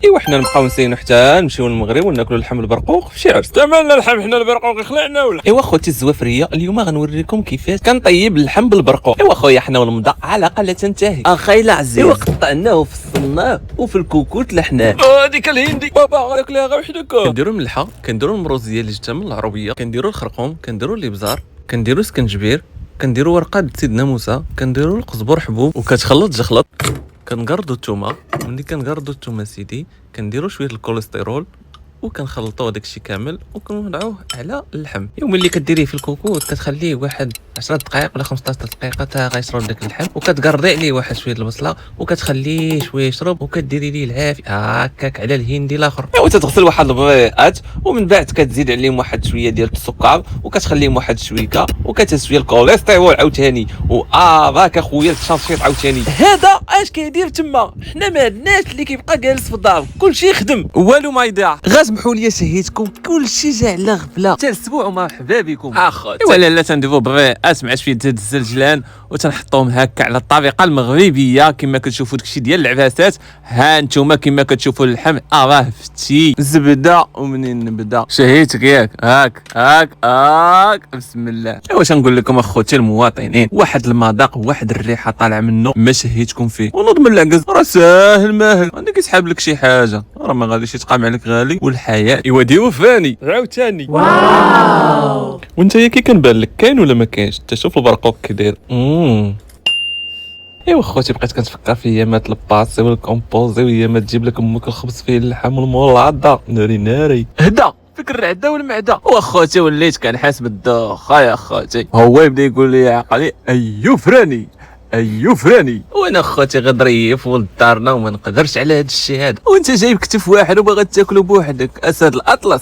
ايوا حنا نبقاو نسينو حتى نمشيو للمغرب وناكلوا اللحم البرقوق في شي عرس. استعملنا اللحم حنا البرقوق خلعنا ولا؟ ايوا خوتي الزوافريه، اليوم غنوريكم كيفاش كنطيب اللحم بالبرقوق. ايوا خويا حنا والمضى علاقه لا تنتهي. اخاي العزيز، ايوا قطعناه وفصلناه وفي الكوكوت لحناه. هذيك الهندي بابا غاديك ليها غير وحدك. كنديروا الملحه، كنديروا المروزيه اللي جبتها من العربيه، كنديروا الخرقوم، كنديروا الابزار، كنديروا سكنجبير، كنديروا ورقه سيدنا موسى، كنديروا القزبر حبوب وكتخلط جخلط. كنقردوا الثومه، ملي كنقردوا الثومه سيدي كنديروا شويه الكوليسترول وكنخلطوا داكشي كامل وكنوضعوه على اللحم. يوم اللي كديريه في الكوكوت كتخليه واحد 10 دقائق ولا 15 دقيقه حتى غيشرب داك اللحم، وكتقرضي عليه واحد شويه البصله وكتخليه شويه يشرب وكديري ليه العافيه هكاك على الهندي الاخر. وتتغسل واحد البيضات ومن بعد كتزيد عليهم واحد شويه ديال السكر وكتخليهم واحد شويكه وكتسوي الكوليسترول عاوتاني راك اخويا التشطيط عاوتاني. هذا اش كيدير تما؟ حنا ما عندناش اللي كيبقى جالس في الدار، كلشي يخدم والو ما يضيع. غاسمحوا لي شهيتكم، كلشي جا على غفله. حتى الاسبوع ومرحبا بكم اخوتي. ولا لا تنديروا بري اسمع شويه هاد الزلجلان وتنحطوهم هكا على الطريقه المغربيه كما كتشوفوا داكشي ديال العباسات. ها نتوما كما كتشوفوا اللحم راه فتي زبده. ومنين نبدا شهيتك ياك هاك بسم الله. واش نقول لكم اخوتي المواطنين، واحد المذاق وواحد الريحه طالعه منه ما شهيتكم فيه. ونوض من العكز راه ساهل ماهل، عندك يسحب لك شي حاجه راه ما غاديش يتقام عليك غالي. والحياه ايوا ديروا فاني عاوتاني. واو وانت يا كي كنبان لك كاين ولا ما كاينش؟ انت شوف البرقوق كي داير. ايوا خوتي بقيت كنتفكر في ايامات الباسي والكومبوزي وايامات تجيب لك امك الخبز فيه اللحم والمولعه ناري هدا فيك الرعده والمعده. واخوتي وليت كنحس بالدوخ يا اخوتي. هو يبدا يقول لي عقلي ايو فراني وانا اخوتي غضريف ولد دارنا وما نقدرش على هذا الشيء هذا. وانت جايب كتف واحد وباغي تاكلو بوحدك اسد الاطلس.